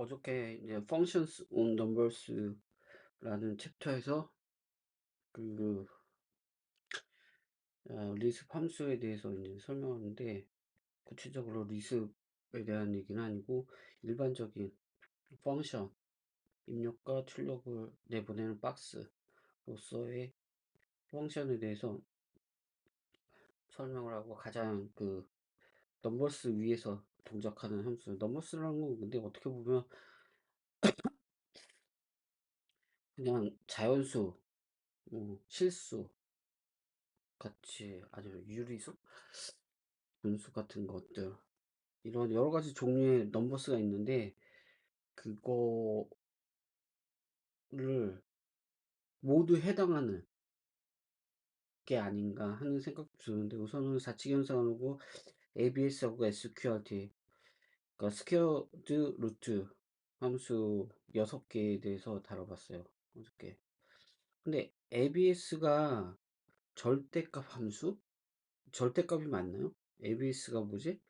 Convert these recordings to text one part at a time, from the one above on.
어저께 이제 Functions on Numbers라는 챕터에서 그 리습 함수에 대해서 이제 설명하는데, 구체적으로 리습에 대한 얘기는 아니고 일반적인 펑션 입력과 출력을 내보내는 박스로서의 펑션에 대해서 설명을 하고, 가장 넘버스 위에서 동작하는 함수, 넘버스라는 건 근데 어떻게 보면 그냥 자연수, 실수 같이, 아니면 유리수, 분수 같은 것들, 이런 여러 가지 종류의 넘버스가 있는데, 그거를 모두 해당하는 게 아닌가 하는 생각도 드는데, 우선은 사칙현상하고 ABS하고 SQRT, 그러니까 스퀘어드 루트 함수 6개에 대해서 다뤄봤어요, 어저께. 근데 ABS가 절대값 함수? 절대값이 맞나요? ABS가 뭐지?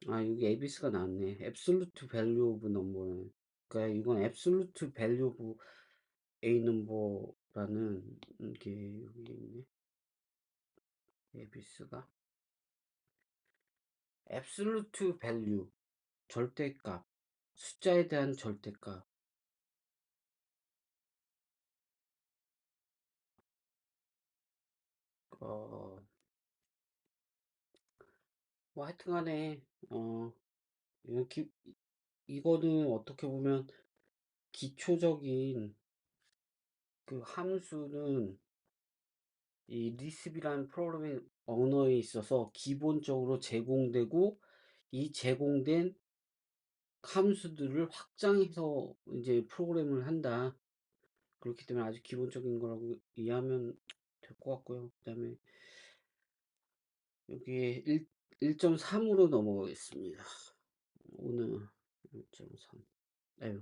여기 ABS가 나왔네. Absolute Value of Number네. 그러니까 이건 Absolute Value of A Number라는 게 여기 있네. ABS가 Absolute Value, 절대값, 숫자에 대한 절대값. 뭐 하여튼간에 이거는 어떻게 보면 기초적인 함수는 이 리습이라는 프로그래밍 언어에 있어서 기본적으로 제공되고, 이 제공된 함수들을 확장해서 이제 프로그램을 한다. 그렇기 때문에 아주 기본적인 거라고 이해하면 될 것 같고요. 그 다음에 여기에 1.3으로 넘어가겠습니다. 오늘 1.3. 아유,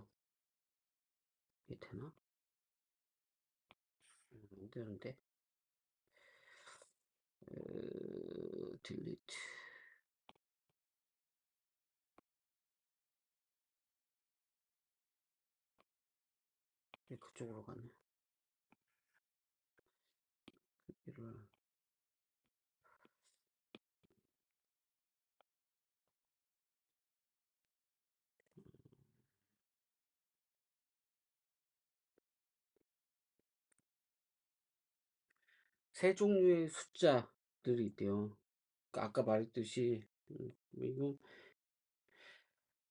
이게 되나? 안 되는데. 딜리트. 그쪽으로 가네. 이를 세 종류의 숫자들이 있대요. 아까 말했듯이 이거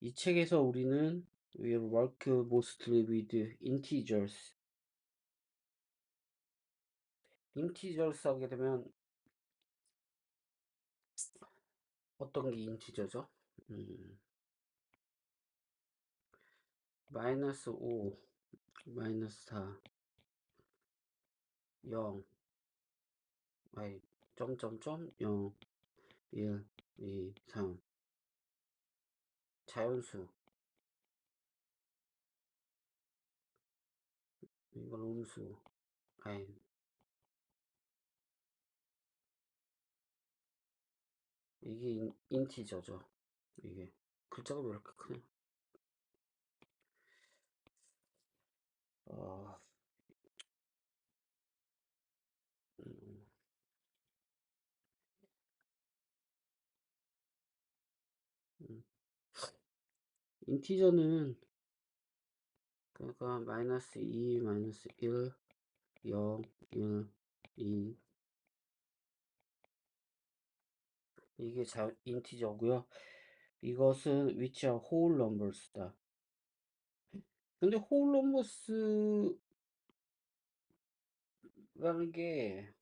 이 책에서 우리는 we work mostly with integers. integers 하게 되면 어떤 게 인티저죠? 마이너스 5, 마이너스 4, 0, 점점점 0, 1, 2, 3. 자연수, 이건 음수. 이게 인티저죠. 이게 글자가 왜 이렇게 크냐? 어, 음, 음. 인티저는 그러니까 마이너스 2, 마이너스 1, 0, 1, 2. 이게 인티저고요. 이것은 which are whole numbers다. 근데 whole numbers라는 게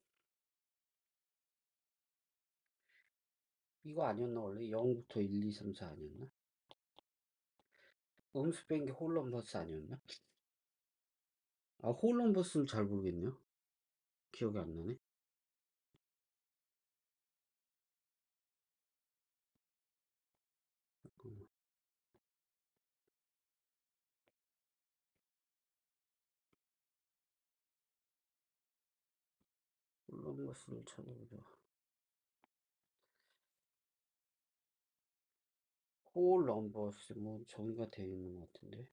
이거 아니었나? 원래 0부터 1, 2, 3, 4 아니었나? 음수 뺀 게 whole numbers 아니었나? whole numbers는 잘 모르겠네요. 기억이 안 나네. whole numbers를 찾아보자. whole numbers 뭐 정의가 되어 있는 것 같은데.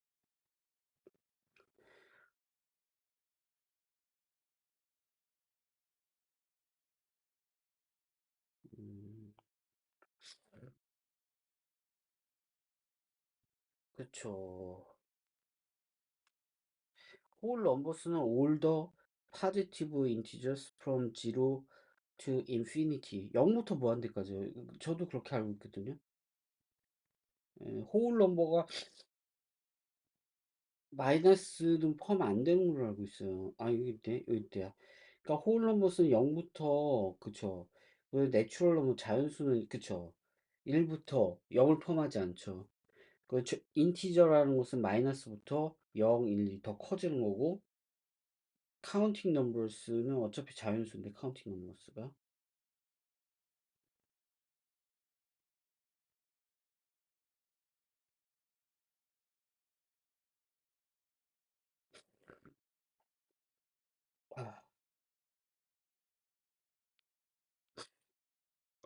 음, 그쵸. whole numbers는 all the positive integers from 0 to infinity. 0부터 무한대까지요. 저도 그렇게 알고 있거든요. 예, whole number가 마이너스는 포함 안 되는 걸로 알고 있어요. 아, 여기 있네. 여기 있대요. 그러니까 whole numbers는 0부터, 그쵸. 왜 내추럴 넘버 자연수는, 그쵸. 1부터 0을 포함하지 않죠. 그 인티저라는 것은 마이너스부터 0, 1, 2 더 커지는 거고, 카운팅 넘버스는 어차피 자연수인데 카운팅 넘버스가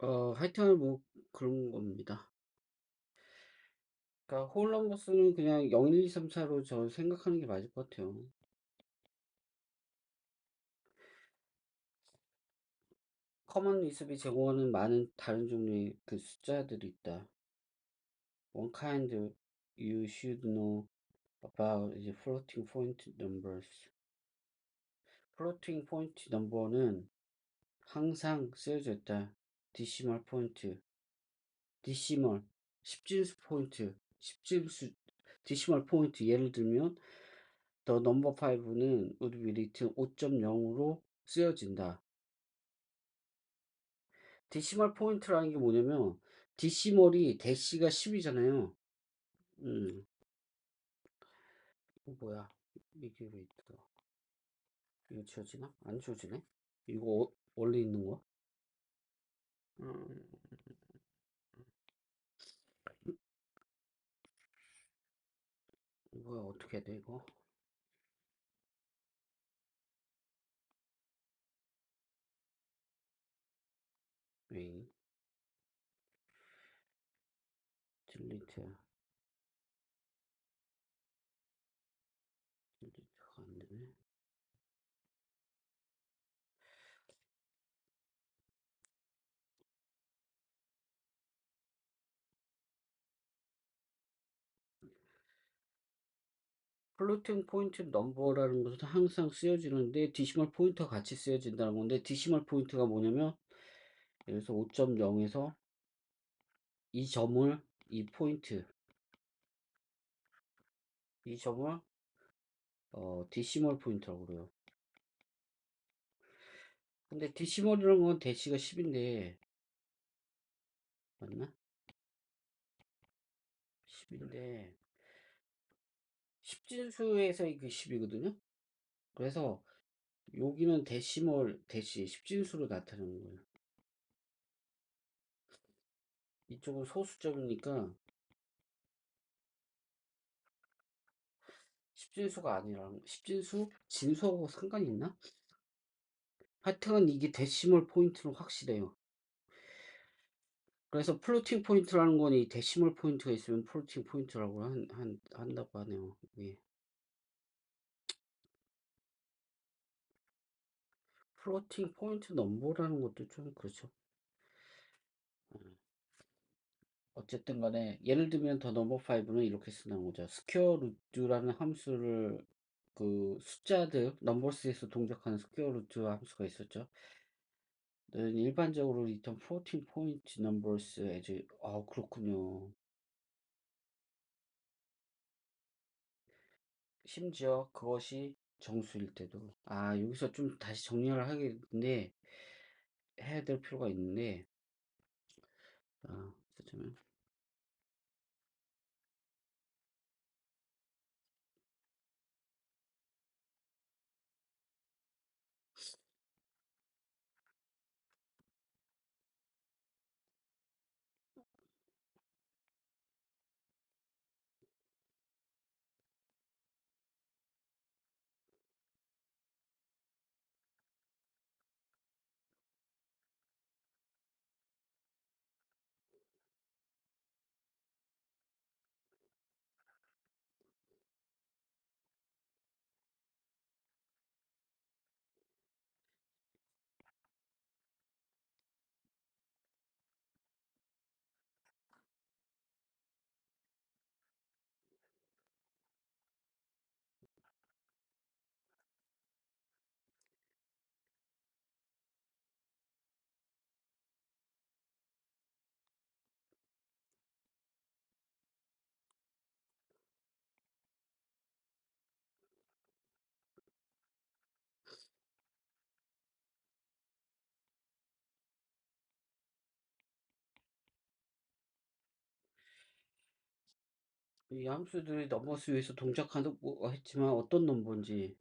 아, 하여튼 뭐 그런 겁니다. 그러니까 홀 넘버스는 그냥 0, 1, 2, 3, 4로 저 생각하는 게 맞을 것 같아요. 커먼 리습이 제공하는 많은 다른 종류의 그 숫자들이 있다. One kind you should know about is floating point numbers. floating point number는 항상 쓰여져 있다. decimal point, decimal, 십진수 포인트, 십진수, decimal point. 예를 들면 the number 5는 would be written 5.0으로 쓰여진다. 데시멀 포인트라는 게 뭐냐면 데시멀이 대시가 10이잖아요. 음, 이거 뭐야? 이게 왜 있더라? 이거 지워지나? 안 지워지네? 이거 원래 있는 거야? 음, 뭐야? 어떻게 해야 돼 이거? 웨이 딜리트 딜리트가 안 되네. 플로팅 포인트 넘버라는 것은 항상 쓰여지는데 디시멀 포인트와 같이 쓰여진다는 건데 디시멀 포인트가 뭐냐면 예를 들어서 5.0에서 이 점을 이 포인트 이 점을 디시멀 포인트라고 그래요. 근데 디시멀이라는 건 대시가 10인데 맞나? 10인데 10진수에서 이게 10이거든요. 그래서 여기는 데시멀 대시 10진수로 나타나는 거예요. 이쪽은 소수점이니까 10진수가 아니라 10진수 진수하고 상관이 있나? 하여튼 이게 데시멀 포인트는 확실해요. 그래서 플로팅 포인트라는 건 이 데시멀 포인트가 있으면 플로팅 포인트라고 한다고 하네요. 예. 플로팅 포인트 넘버라는 것도 좀 그렇죠. 어쨌든 간에 예를 들면 더 넘버 5는 이렇게 쓰는 거죠. 스퀘어 루트라는 함수를 그 숫자들 넘버스에서 동작하는 스퀘어 루트 함수가 있었죠. 일반적으로 return floating point numbers as 그렇군요. 심지어 그것이 정수일 때도 여기서 좀 다시 정리를 하겠는데 해야 될 필요가 있는데 쓰자면 이 함수들이 넘버스 위해서 동작하는 거 했지만 어떤 넘버인지.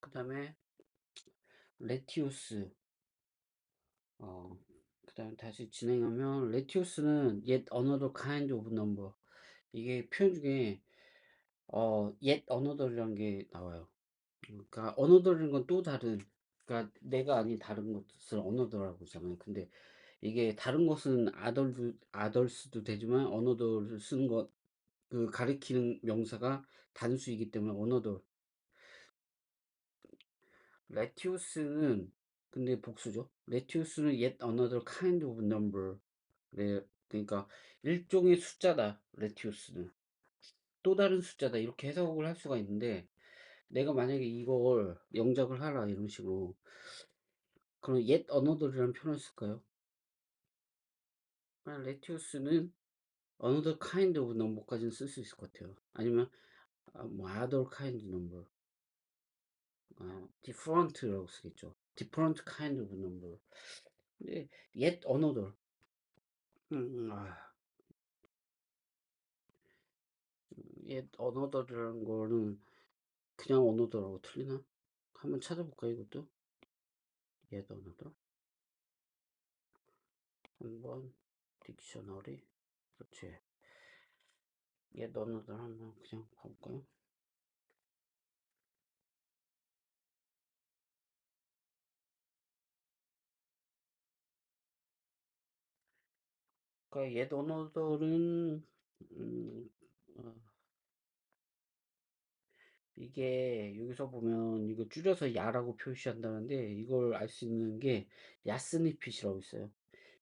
그 다음에 레티우스. 어, 그 다음에 다시 진행하면 레티우스는 yet another kind of number. 이게 표현 중에 yet another이라는 게 나와요. 그러니까 another인 건 또 다른, 그러니까 내가 아닌 다른 것을 another라고 하잖아요. 근데 이게 다른 것은 others도 되지만 another를 쓰는 것, 그 가리키는 명사가 단수이기 때문에 another. 레티우스는 근데 복수죠. 레티우스는 yet another kind of number. 네, 그러니까 일종의 숫자다. 레티우스는 또 다른 숫자다. 이렇게 해석을 할 수가 있는데, 내가 만약에 이걸 영작을 하라 이런 식으로, 그럼 yet another이라는 표현을 쓸까요? 레티우스는 another kind of number까지는 쓸 수 있을 것 같아요. 아니면 뭐 other kind number, different라고 쓰겠죠. different kind of number. 근데 yet another, 음, 아, yet another라는 거는 그냥 another라고 틀리나? 한번 찾아볼까 이것도? yet another. 한번 딕셔너리. 그렇지. yet another 한번 그냥 봐볼까요? 그러니까 yet another는 음, 어, 이게 여기서 보면 이거 줄여서 야라고 표시한다는데, 이걸 알 수 있는 게 야스니핏이라고 있어요.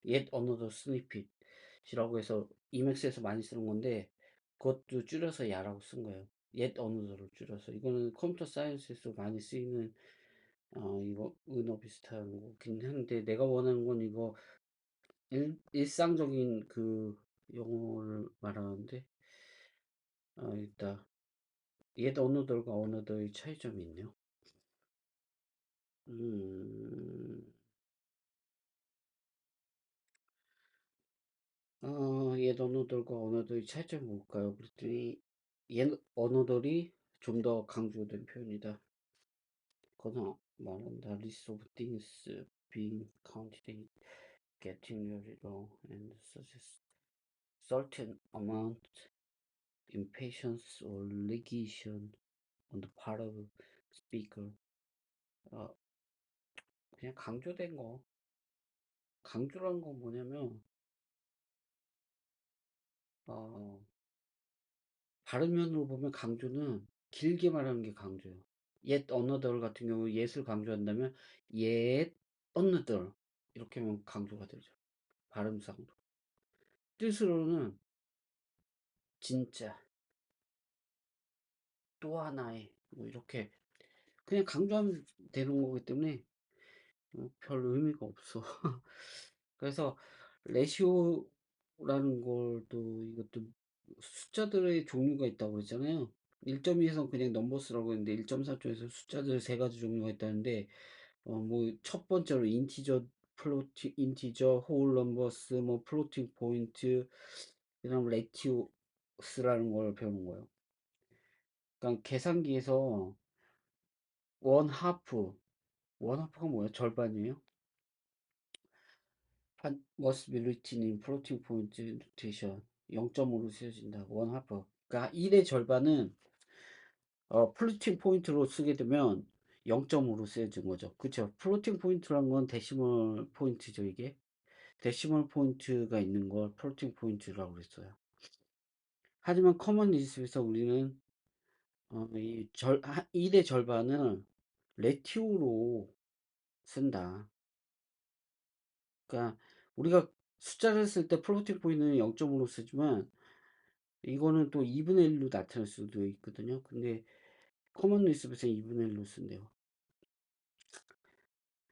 yet another snippet이라고 해서 이맥스에서 많이 쓰는 건데, 그것도 줄여서 야라고 쓴 거예요. yet another를 줄여서. 이거는 컴퓨터 사이언스에서 많이 쓰이는 이거 은어 비슷한 거긴 한데, 내가 원하는 건 이거 일상적인 그 영어를 말하는데, 일단 yet another과 another의 차이점이 있네요. 음, 옛 언어들과 언어들의 차이점이 뭘까요? 그랬더니 옛 언어들이 좀 더 강조된 표현이다. 거기서 말한다. List of things being counted, getting very long, and suggest certain amount impatience or negation on the part of speaker. 어, 그냥 강조된 거. 강조란 건 뭐냐면 어, 다른 면으로 보면 강조는 길게 말하는 게 강조예요. yet another 같은 경우 yet을 강조한다면 yet another 이렇게 하면 강조가 되죠. 발음상으로. 뜻으로는 진짜, 또 하나의, 뭐 이렇게 그냥 강조하면 되는 거기 때문에 별 의미가 없어. 그래서 레시오라는 걸 또 이것도 숫자들의 종류가 있다고 그랬잖아요. 1.2에서 그냥 넘버스라고 했는데 1.4쪽에서 숫자들 세 가지 종류가 있다는데 뭐 첫 번째로 인티저, 플로팅, 인티저, 홀 넘버스, 뭐 플로팅 포인트, 그다음 레티오스라는 걸 배우는 거예요. 그러니까 계산기에서 원 하프, 원 하프가 뭐예요? 절반이에요? 한 must be written in floating point notation 0.5로 쓰여진다. 원 하프. 그러니까 1의 절반은 플로팅 포인트로 쓰게 되면 0.5로 쓰여진 거죠. 그쵸? 플로팅 포인트란 건 데시멀 포인트죠, 이게. 데시멀 포인트가 있는 걸 플로팅 포인트라고 그랬어요. 하지만 커먼 리스트에서 우리는 1의 절반을 레티오로 쓴다. 그러니까 우리가 숫자를 쓸 때 플로팅 포인트는 0.5로 쓰지만 이거는 또 2분의 1로 나타날 수도 있거든요. 근데 커먼 리스트에서 2분의 1로 쓴대요.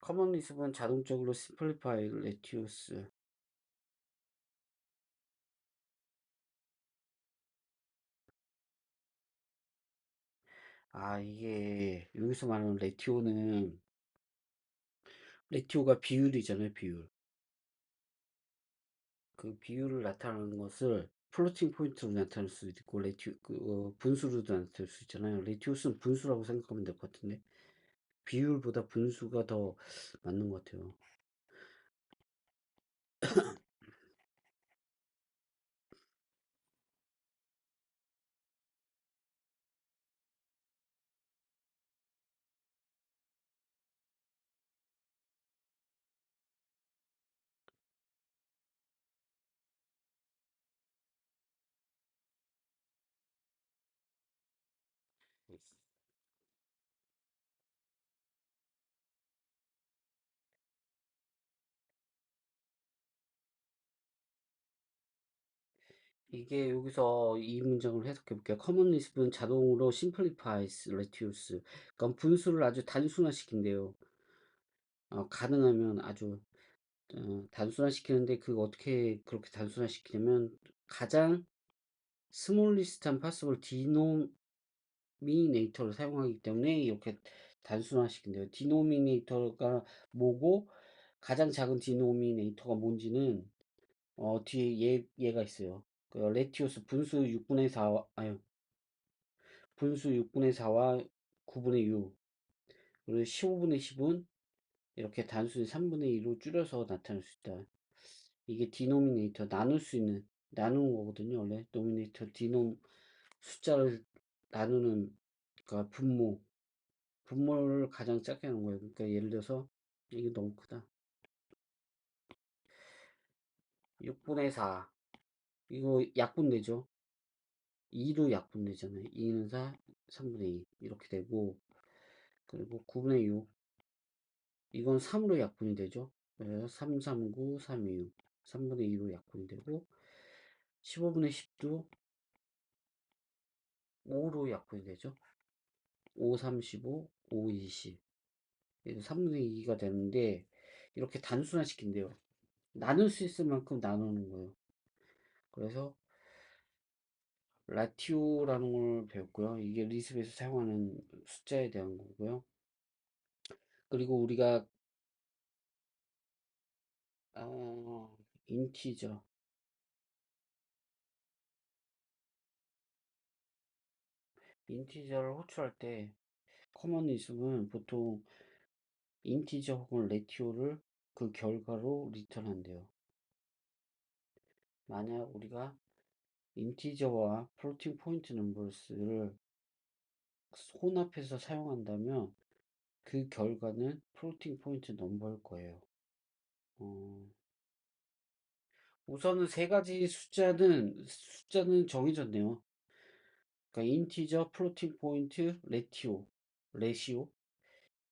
커먼 리스트는 자동적으로 심플리파이 레티오스. 아, 이게 여기서 말하는 레티오는 레티오가 비율이잖아요, 비율. 그 비율을 나타내는 것을 플로팅 포인트로 나타낼 수도 있고 분수로도 나타낼 수 있잖아요. 레티오스는 분수라고 생각하면 될 것 같은데 비율보다 분수가 더 맞는 것 같아요. 이게 여기서 이 문장을 해석해 볼게요. 커먼 리스트는 자동으로 simplifies reduce. 그러니까 분수를 아주 단순화시킨대요. 가능하면 아주 단순화시키는데 그거 어떻게 그렇게 단순화시키냐면 가장 스몰리스트한 possible denominator를 사용하기 때문에 이렇게 단순화시킨대요. denominator가 뭐고 가장 작은 denominator가 뭔지는 뒤에 얘가 있어요. 그 레티오스 분수 6분의 4, 아유, 분수 6분의 4와 9분의 6, 그리고 15분의 10은 이렇게 단순히 3분의 2로 줄여서 나타낼 수 있다. 이게 디노미네이터, 나눌 수 있는, 나누는 거거든요. 원래 노미네이터, 숫자를 나누는, 그러니까 분모를 가장 작게 하는 거예요. 그러니까 예를 들어서 이게 너무 크다. 6분의 4, 이거 약분되죠. 2로 약분되잖아요. 2는 4, 3분의 2 이렇게 되고, 그리고 9분의 6 이건 3으로 약분이 되죠. 그래서 3, 3, 9, 3, 2, 6 3분의 2로 약분이 되고 15분의 10도 5로 약분이 되죠. 5, 3, 15, 5, 20 그래서 3분의 2가 되는데 이렇게 단순화시킨대요. 나눌 수 있을 만큼 나누는 거예요. 그래서 라티오라는 걸 배웠고요. 이게 리스트에서 사용하는 숫자에 대한 거고요. 그리고 우리가 어, 인티저 인티저를 호출할 때 커머니즘은 보통 인티저 혹은 레티오를 그 결과로 리턴한대요. 만약 우리가 인티저와 플로팅 포인트 넘버스를 혼합해서 사용한다면 그 결과는 플로팅 포인트 넘버일 거예요. 어, 우선은 세 가지 숫자는 정해졌네요. 그러니까 인티저, 플로팅 포인트, 레시오.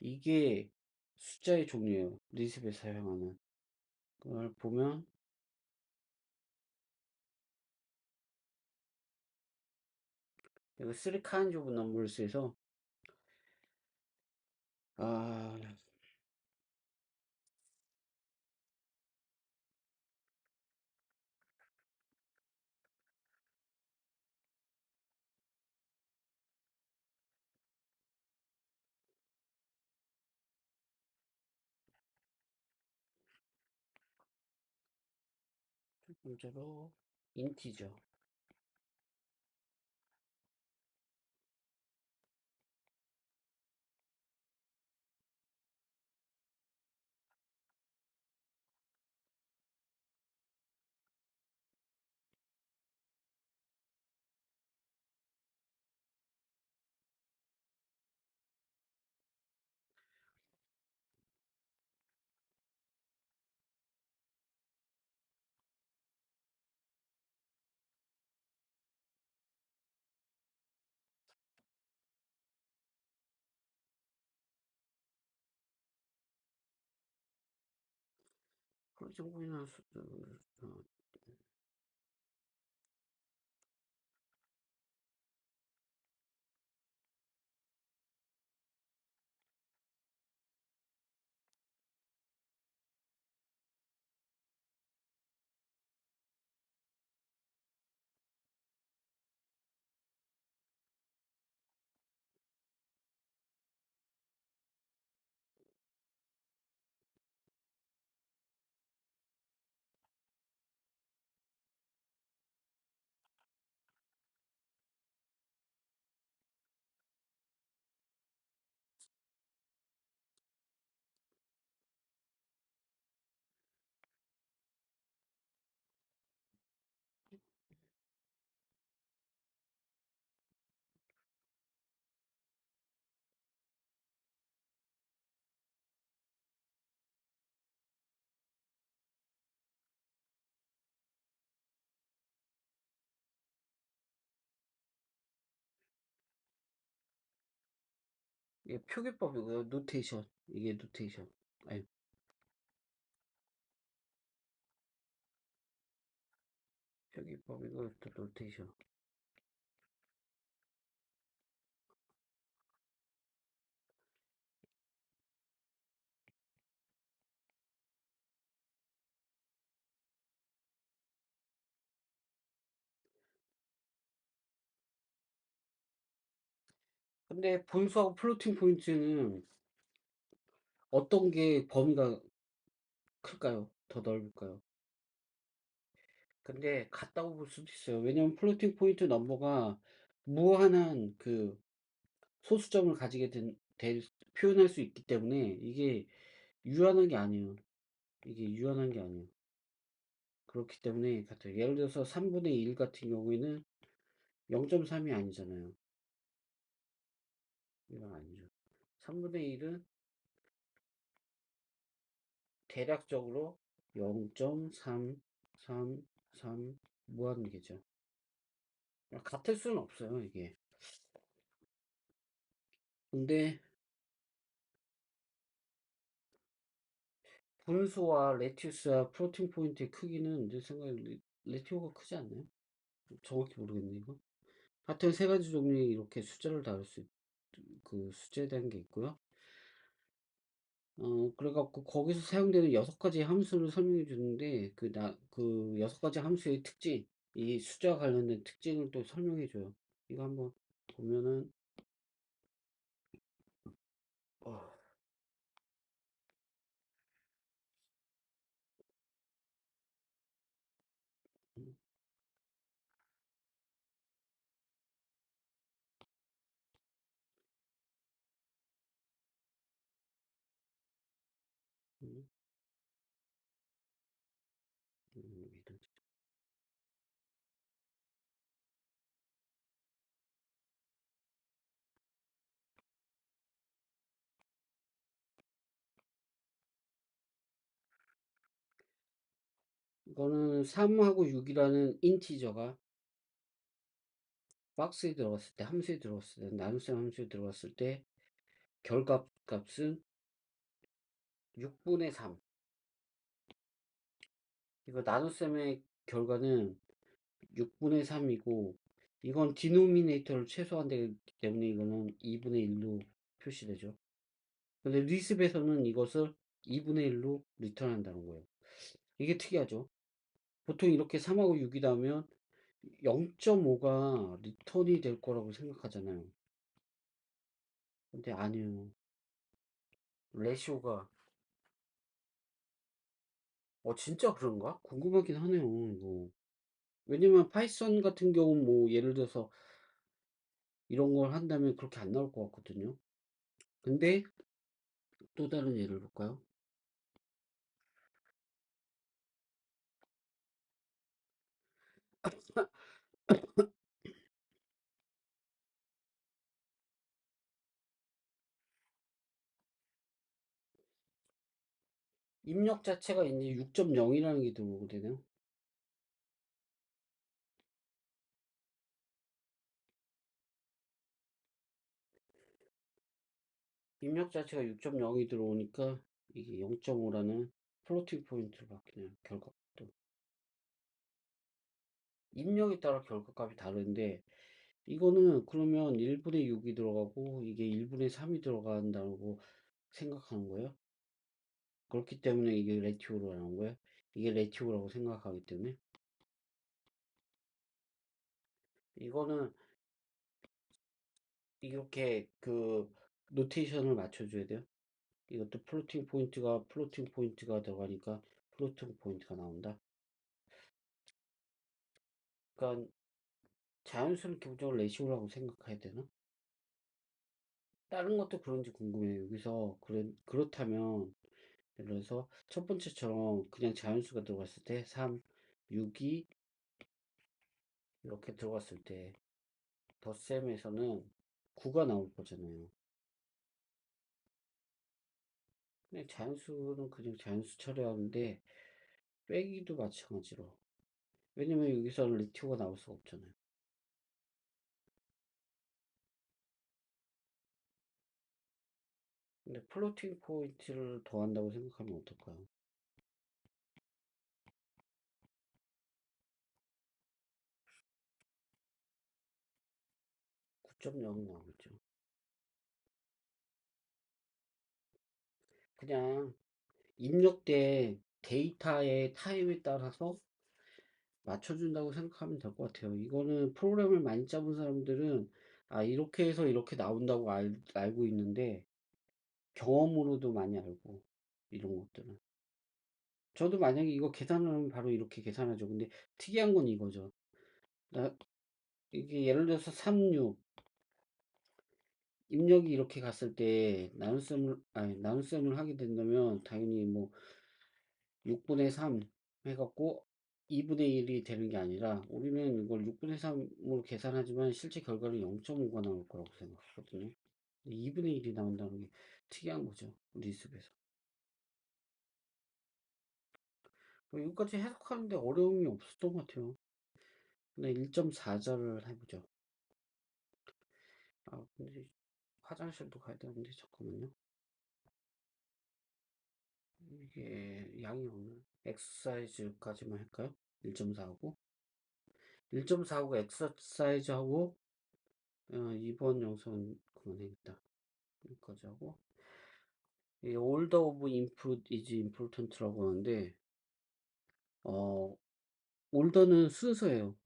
이게 숫자의 종류예요. 리습에 사용하는. 그걸 보면 이거 3 kinds of numbers에서 아, 3제로 인티저. 플로팅 포인트 이게 표기법이고요. 노테이션. 이게 노테이션. 아니, 표기법이고 또 노테이션. 근데 분수하고 플로팅 포인트는 어떤 게 범위가 클까요? 더 넓을까요? 근데 같다고 볼 수도 있어요. 왜냐면 플로팅 포인트 넘버가 무한한 그 소수점을 가지게 표현할 수 있기 때문에 이게 유한한 게 아니에요. 이게 유한한 게 아니에요. 그렇기 때문에 같아요. 예를 들어서 3분의 1 같은 경우에는 0.3이 아니잖아요. 이건 아니죠. 3분의 1은 대략적으로 0.333 무한계죠. 같을 수는 없어요, 이게. 근데 분수와 레티우스와 플로팅 포인트의 크기는 내 생각에 레티오가 크지 않나요? 정확히 모르겠네, 이거. 하여튼 세 가지 종류의 이렇게 숫자를 다룰 그 숫자에 대한 게 있고요. 그래갖고 거기서 사용되는 6가지 함수를 설명해 주는데 그 6가지 함수의 특징, 이 숫자와 관련된 특징을 또 설명해 줘요. 이거 한번 보면은 어, 음, 음, 이런. 이거는 3하고 6이라는 인티저가 박스에 들어갔을 때, 함수에 들어갔을 때, 나눗셈 함수에 들어갔을 때 결과 값은 6분의 3. 이거 나눗셈의 결과는 6분의 3이고 이건 디노미네이터를 최소화되기 때문에 이거는 2분의 1로 표시되죠. 근데 리습에서는 이것을 2분의 1로 리턴한다는 거예요. 이게 특이하죠. 보통 이렇게 3하고 6이 나오면 0.5가 리턴이 될 거라고 생각하잖아요. 근데 아니에요. 레시오가 진짜 그런가? 궁금하긴 하네요, 이거. 왜냐면 파이썬 같은 경우는 뭐 예를 들어서 이런 걸 한다면 그렇게 안 나올 것 같거든요. 근데 또 다른 예를 볼까요? 입력 자체가 이제 6.0이라는 게 들어오게 되네요. 입력 자체가 6.0이 들어오니까 이게 0.5라는 플로팅 포인트로 바뀌네요. 결과값도. 입력에 따라 결과값이 다른데 이거는 그러면 1분의 6이 들어가고 이게 1분의 3이 들어간다고 생각하는 거예요. 그렇기 때문에 이게 레티오로 나온 거예요. 이게 레티오라고 생각하기 때문에 이거는 이렇게 그 노테이션을 맞춰줘야 돼요. 이것도 플로팅 포인트가 들어가니까 플로팅 포인트가 나온다. 그러니까 자연수를 기본적으로 레시오라고 생각해야 되나? 다른 것도 그런지 궁금해요. 여기서 그렇다면 예를 들어서 첫 번째처럼 그냥 자연수가 들어갔을 때 3, 6이 이렇게 들어갔을 때 덧셈에서는 9가 나올 거잖아요. 그냥 자연수는 그냥 자연수 처리하는데 빼기도 마찬가지로. 왜냐면 여기서는 리티오가 나올 수가 없잖아요. 근데 플로팅 포인트를 더한다고 생각하면 어떨까요? 9.0이 나오겠죠. 그냥 입력된 데이터의 타입에 따라서 맞춰준다고 생각하면 될 것 같아요. 이거는 프로그램을 많이 짜본 사람들은 이렇게 해서 이렇게 나온다고 알고 있는데 경험으로도 많이 알고 이런 것들은. 저도 만약에 이거 계산을 하면 바로 이렇게 계산하죠. 근데 특이한 건 이거죠. 나, 이게 예를 들어서 36 입력이 이렇게 갔을 때 나눗셈을 하게 된다면 당연히 뭐 6분의 3 해갖고 2분의 1이 되는 게 아니라 우리는 이걸 6분의 3으로 계산하지만 실제 결과는 0.5가 나올 거라고 생각하거든요. 2분의 1이 나온다는 게 특이한 거죠. 리습에서. 여기까지 해석하는데 어려움이 없었던 것 같아요. 근데 1.4자를 해보죠. 근데 화장실도 가야 되는데 잠깐만요. 이게 양이 없네. 엑서사이즈까지만 할까요? 1.4하고 1.4하고 엑서사이즈하고 이번 영상은 그만해야겠다. 여기까지 하고 이 order of input is important라고 하는데 어 order는 순서예요.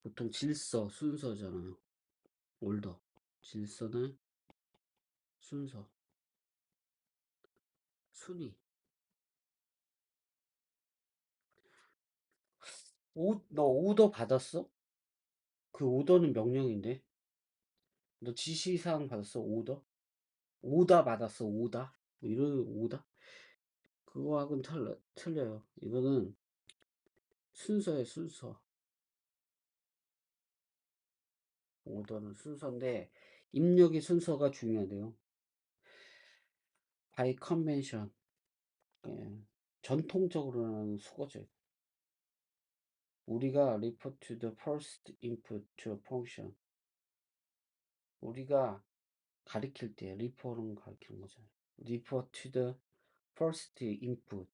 보통 질서 순서잖아요. order 질서는 순서 순위. 너 오더 받았어? 그 오더는 명령인데 너 지시사항 받았어? 오더? 오다 받았어? 오다? 뭐 이런 오다? 그거하고는 틀려요. 이거는 순서의 순서. 오더는 순서인데 입력의 순서가 중요하대요. by convention. 예, 전통적으로는 수거죠. 우리가 refer to the first input to a function. 우리가 가리킬 때 refer는 가리키는 거잖아요. refer to the first input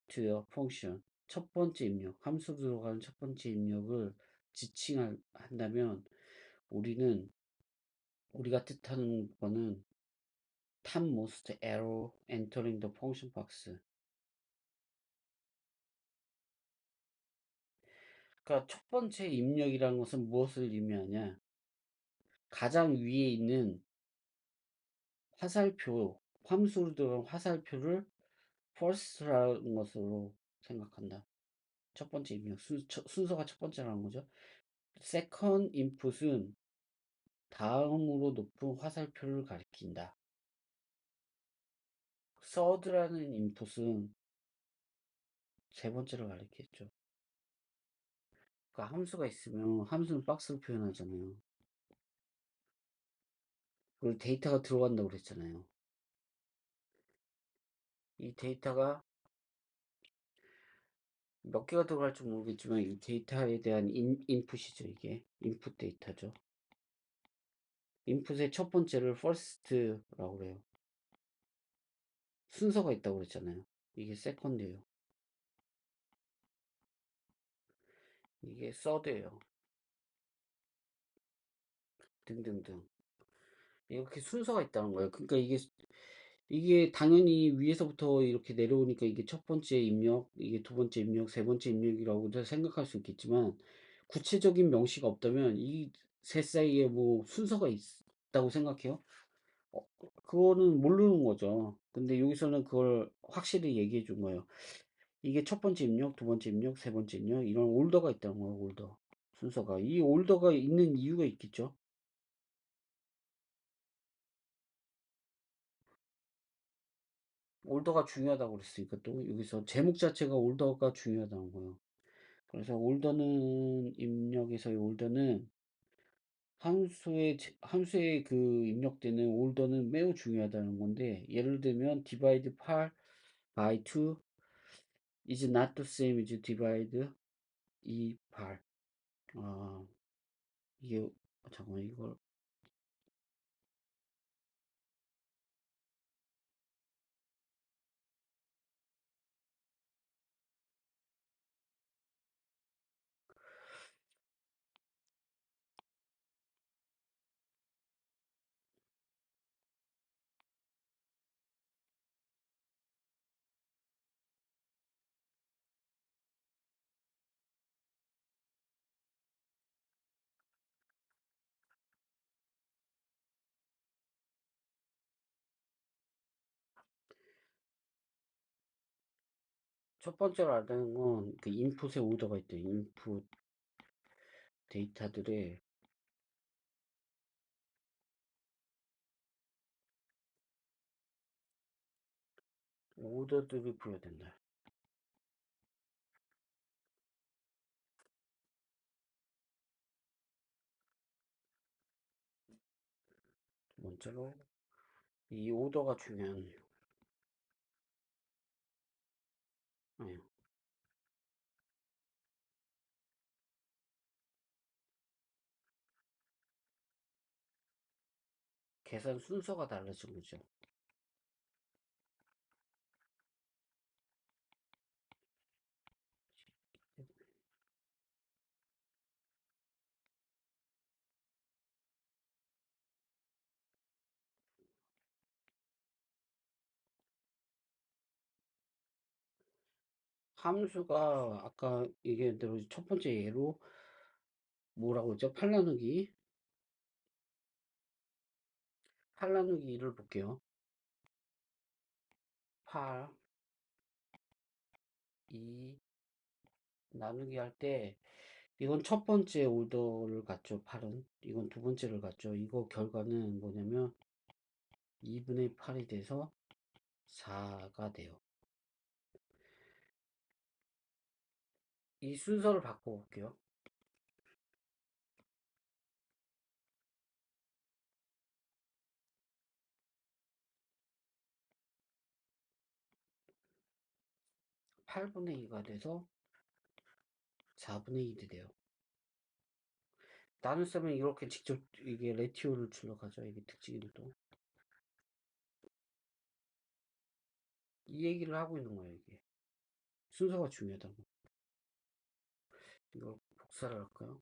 to a function. 첫 번째 입력, 함수 들어가는 첫 번째 입력을 지칭한다면 우리가 뜻하는 거는 time most error entering the function box. 그러니까 첫 번째 입력이라는 것은 무엇을 의미하냐? 가장 위에 있는 화살표, 함수로 들어간 화살표를 first라는 것으로 생각한다. 첫 번째 입력 순서가 첫 번째라는 거죠. 세컨 인풋은 다음으로 높은 화살표를 가리킨다. 서드라는 인풋은 세 번째를 가리켰죠. 그러니까 함수가 있으면 함수는 박스로 표현하잖아요. 그리고 데이터가 들어간다고 그랬잖아요. 이 데이터가 몇 개가 들어갈지 모르겠지만 이 데이터에 대한 인풋이죠. 이게 인풋 데이터죠. 인풋의 첫 번째를 first라고 그래요. 순서가 있다고 그랬잖아요. 이게 second예요. 이게 third예요. 등등등. 이렇게 순서가 있다는 거예요. 그러니까 이게 당연히 위에서부터 이렇게 내려오니까 이게 첫 번째 입력, 이게 두 번째 입력, 세 번째 입력이라고 생각할 수 있겠지만 구체적인 명시가 없다면 이 셋 사이에 뭐 순서가 있다고 생각해요? 그거는 모르는 거죠. 근데 여기서는 그걸 확실히 얘기해 준 거예요. 이게 첫 번째 입력, 두 번째 입력, 세 번째 입력 이런 올더가 있다는 거예요. 올더 순서가 이 올더가 있는 이유가 있겠죠. 올더가 중요하다고 그랬으니까 또 여기서 제목 자체가 올더가 중요하다는 거예요. 그래서 올더는 입력에서의 올더는 함수에 그 입력되는 올더는 매우 중요하다는 건데 예를 들면 divide 8 by 2 is not the same as divide 2 8. 아 이게 잠깐만 이걸 첫 번째로 알아야 되는 건 그 인풋의 오더가 있대요. 인풋 데이터들의 오더들이 부여된다. 두 번째로 이 오더가 중요한 예, 계산 순서가 달라진 거죠. 함수가 아까 얘기한 대로 첫 번째 예로 뭐라고 했죠? 8 나누기 8 나누기 2를 볼게요. 8, 2 나누기 할 때 이건 첫 번째 오더를 갖죠. 8은 이건 두 번째를 갖죠. 이거 결과는 뭐냐면 2분의 8이 돼서 4가 돼요. 이 순서를 바꿔볼게요. 8분의 2가 돼서 4분의 1이 돼요. 나눗셈은 이렇게 직접 이게 레티오를 출력하죠. 이게 특징도 이 얘기를 하고 있는 거예요. 이게 순서가 중요하다고. 이걸 복사를 할까요?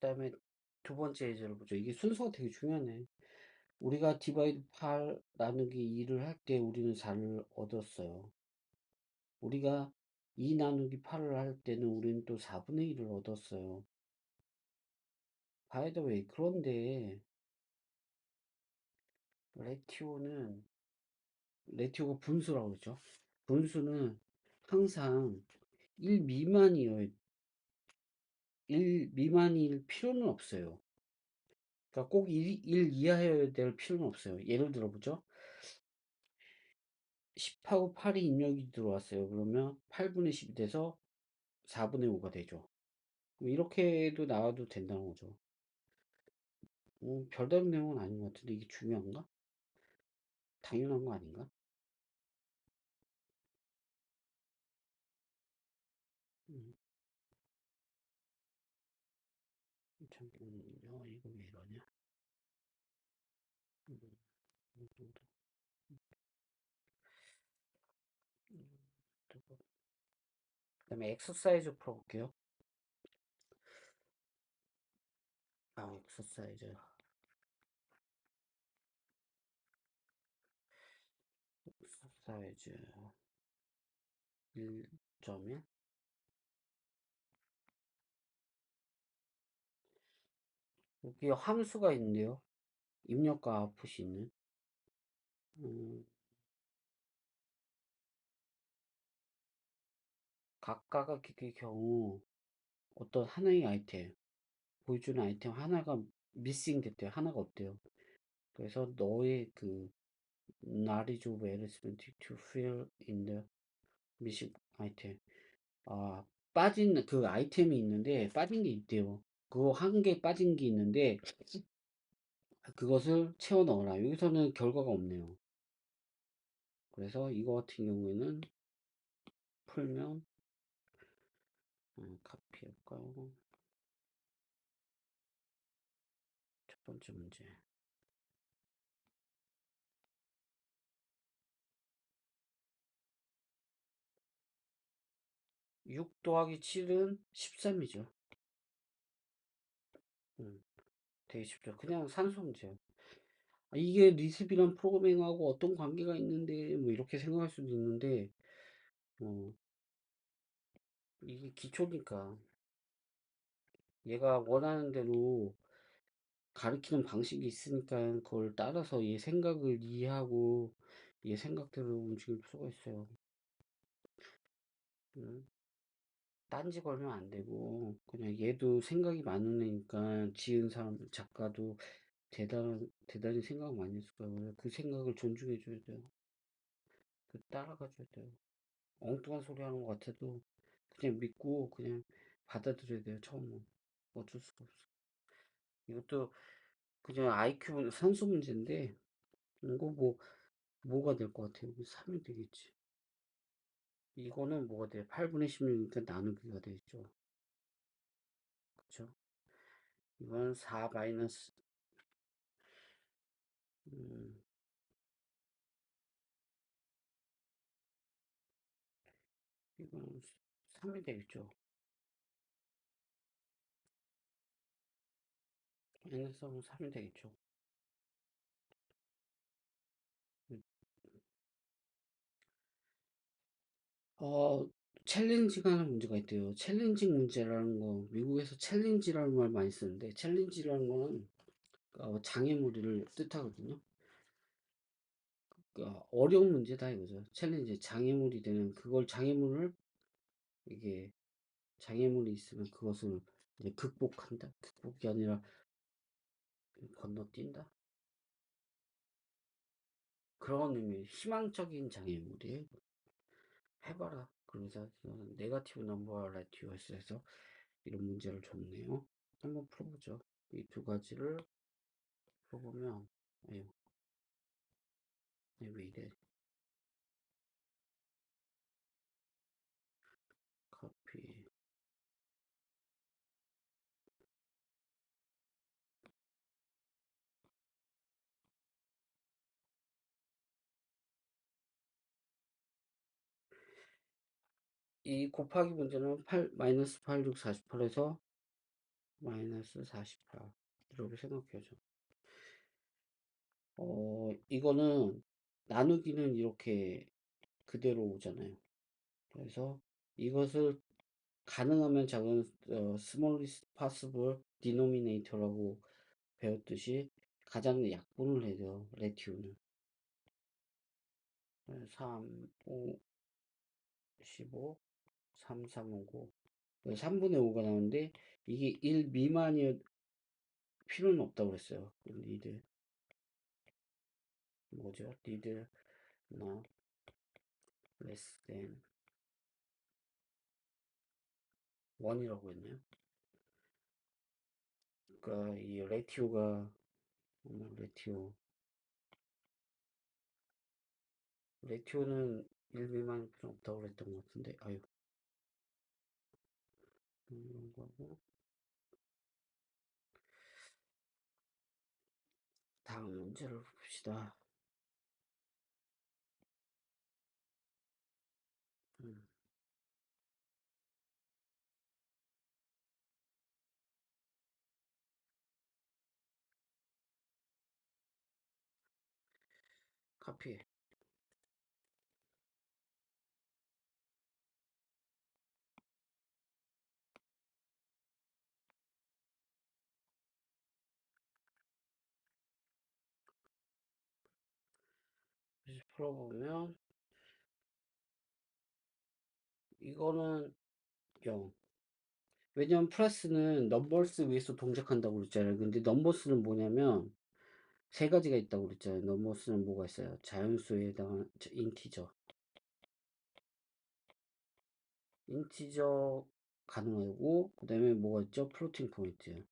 그다음에 두 번째 예제를 보죠. 이게 순서가 되게 중요하네. 우리가 디바이드 8 나누기 2를 할 때 우리는 4를 얻었어요. 우리가 2 나누기 8을 할 때는 우리는 또 4분의 1을 얻었어요. 바이 더 웨이, 그런데 레티오는 레티오가 분수라고 그러죠. 분수는 항상 1 미만이어야 1 미만일 필요는 없어요. 그러니까 꼭 1 이하여야 될 필요는 없어요. 예를 들어 보죠. 10하고 8이 입력이 들어왔어요. 그러면 8분의 10이 돼서 4분의 5가 되죠. 이렇게 도 나와도 된다는 거죠. 별다른 내용은 아닌 것 같은데 이게 중요한가? 당연한 거 아닌가? 음, 잠깐만요. 이거 왜 이러냐? 음, 음, 음, 그다음에 엑서사이즈 풀어볼게요. 엑서사이즈. 엑서사이즈 1.1. 여기 함수가 있는데요. 입력과 아웃풋이 있는. 음, 각각의 경우 어떤 하나의 아이템, 보여주는 아이템 하나가 미싱 됐대요. 하나가 없대요. 그래서 너의 그 knowledge of arithmetic to fill in the missing item. 빠진 그 아이템이 있는데 빠진 게 있대요. 그거 한 개 빠진 게 있는데 그것을 채워 넣어라. 여기서는 결과가 없네요. 그래서 이거 같은 경우에는 풀면 카피할까요? 첫 번째 문제. 6 더하기 7은 13이죠. 되게 쉽죠. 그냥 산수 문제예요. 이게 리습이란 프로그래밍하고 어떤 관계가 있는데 뭐 이렇게 생각할 수도 있는데 어, 이게 기초니까 얘가 원하는 대로 가르치는 방식이 있으니까 그걸 따라서 얘 생각을 이해하고 얘 생각대로 움직일 필요가 있어요. 음, 딴지 걸면 안 되고 그냥 얘도 생각이 많은 애니까 지은 사람 작가도 대단히 생각 많이 했을 거예요. 그 생각을 존중해 줘야 돼요. 그 따라가 줘야 돼요. 엉뚱한 소리 하는 것 같아도 그냥 믿고 그냥 받아들여야 돼요. 처음은 어쩔 수가 없어. 이것도 그냥 IQ 산수 문제인데 이거 뭐가 될 것 같아요? 3이 되겠지. 이거는 뭐가 돼? 8분의 16이니까 나누기가 되죠. 그쵸? 이건 4 마이너스, 음, 이건 3이 되겠죠. 마이너스 3이 되겠죠. 음, 어, 챌린징 하는 문제가 있대요. 챌린징 문제라는 거, 미국에서 챌린지라는 말 많이 쓰는데, 챌린지라는 거는 장애물을 뜻하거든요. 어려운 문제다 이거죠. 챌린지, 장애물이 되는, 그걸 장애물을, 이게, 장애물이 있으면 그것을 이제 극복한다? 극복이 아니라 건너뛴다? 그런 의미, 희망적인 장애물이에요. 해봐라. 그러면서 네가티브 넘버 라티오에서 이런 문제를 줬네요. 한번 풀어보죠. 이 두 가지를 풀어보면, 아유, 왜 이래? 커피. 이 곱하기 문제는 8, 마이너스 8, 6, 48에서 마이너스 48 이렇게 생각해줘. 이거는 나누기는 이렇게 그대로 오잖아요. 그래서 이것을 가능하면 작은 smallest possible denominator라고 배웠듯이 가장 약분을 해야 돼요. 레티오는 3, 5, 15, 3, 3, 5고 3분의 5가 나오는데 이게 1 미만이 필요는 없다고 그랬어요. need 뭐죠? need not less than 1이라고 했네요. 그러니까 이 레티오가 레티오는 1 미만이 필요 없다고 그랬던 것 같은데 아유 이런 거고 다음 문제를 봅시다. 음, 카피 풀어보면 이거는 0. 왜냐면 플러스는 넘버스 위에서 동작한다고 그랬잖아요. 근데 넘버스는 뭐냐면 세 가지가 있다고 그랬잖아요. 넘버스는 뭐가 있어요? 자연수에 해당하는 인티저 가능하고 그 다음에 뭐가 있죠? 플로팅 포인트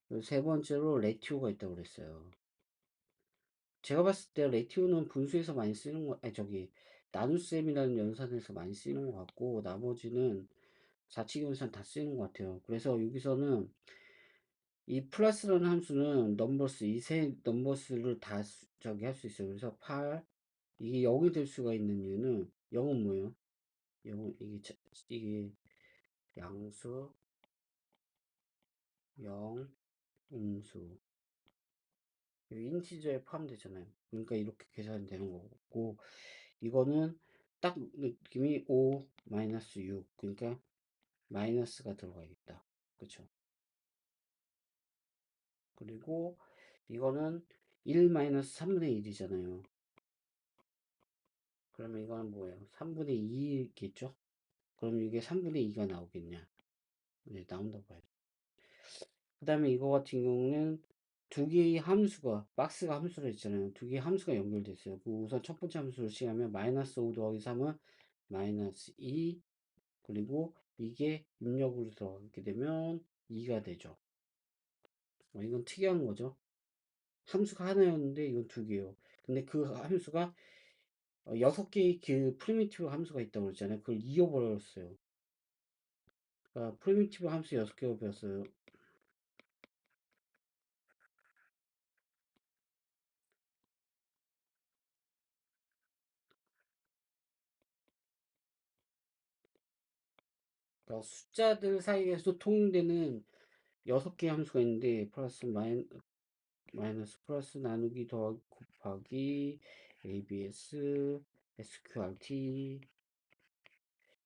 그리고 세 번째로 레티오가 있다고 그랬어요. 제가 봤을 때 레티오는 분수에서 많이 쓰는 거, 아니 저기 나눗셈이라는 연산에서 많이 쓰는 것 같고 나머지는 자치기연산 다 쓰이는 것 같아요. 그래서 여기서는 이 플러스라는 함수는 넘버스 이 세 넘버스를 다 저기 할 수 있어요. 그래서 8 이게 0이 될 수가 있는 이유는 0은 뭐예요? 0은 이게 양수 0 음수 인티저에 포함되잖아요. 그러니까 이렇게 계산이 되는 거고 이거는 딱 느낌이 5 마이너스 6 그러니까 마이너스가 들어가겠다. 그쵸? 그리고 이거는 1 마이너스 3분의 1이잖아요. 그러면 이거는 뭐예요? 3분의 2겠죠? 그럼 이게 3분의 2가 나오겠냐? 네, 나온다고 봐요. 그 다음에 이거 같은 경우는 두 개의 함수가, 박스가 함수로 했잖아요. 두 개의 함수가 연결됐어요. 그 우선 첫 번째 함수를 시작하면 마이너스 5 더하기 3은 마이너스 2, 그리고 이게 입력으로 들어가게 되면 2가 되죠. 이건 특이한 거죠. 함수가 하나였는데 이건 두 개예요. 근데 그 함수가 6개의 그 프리미티브 함수가 있다고 그랬잖아요. 그걸 이어버렸어요. 그러니까 프리미티브 함수 6개가 배웠어요. 그러니까 숫자들 사이에서 통용되는 6개의 함수가 있는데 플러스 마이너스 플러스 나누기 더하기 곱하기 ABS SQRT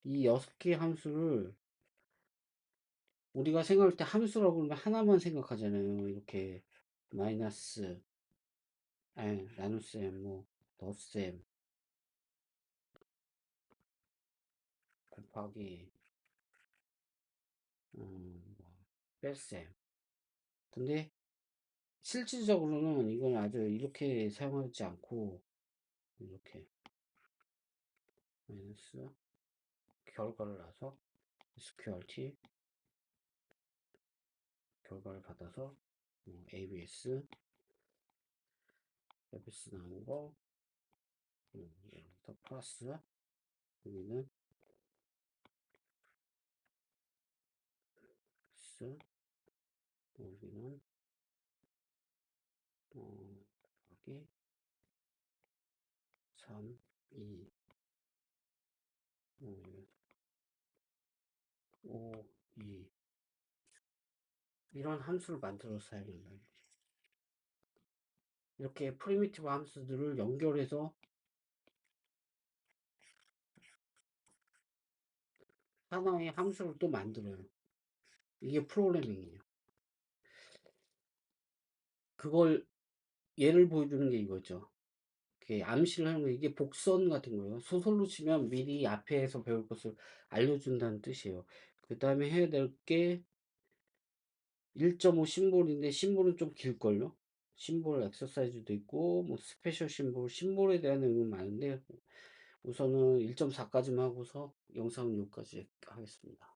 이 6개의 함수를 우리가 생각할 때 함수라고 그러면 하나만 생각하잖아요. 이렇게 마이너스 아니 나눗셈 뭐 덧셈 곱하기 뭐 뺄셈 근데 실질적으로는 이건 아주 이렇게 사용하지 않고 이렇게 마이너스 결과를 놔서 SQRT 결과를 받아서 ABS 나온 거 여기서 플러스 여기는 플러스 여기는 곱하기 3, 2 이런 함수를 만들어서 사용한다. 이렇게 프리미티브 함수들을 연결해서 하나의 함수를 또 만들어요. 이게 프로그래밍이에요. 그걸 예를 보여주는 게 이거죠. 암시를 하는 거, 이게 복선 같은 거예요. 소설로 치면 미리 앞에서 배울 것을 알려준다는 뜻이에요. 그 다음에 해야 될 게 1.5 심볼인데, 심볼은 좀 길걸요? 심볼 엑서사이즈도 있고, 뭐, 스페셜 심볼에 대한 내용은 많은데, 우선은 1.4까지만 하고서 영상은 여기까지 하겠습니다.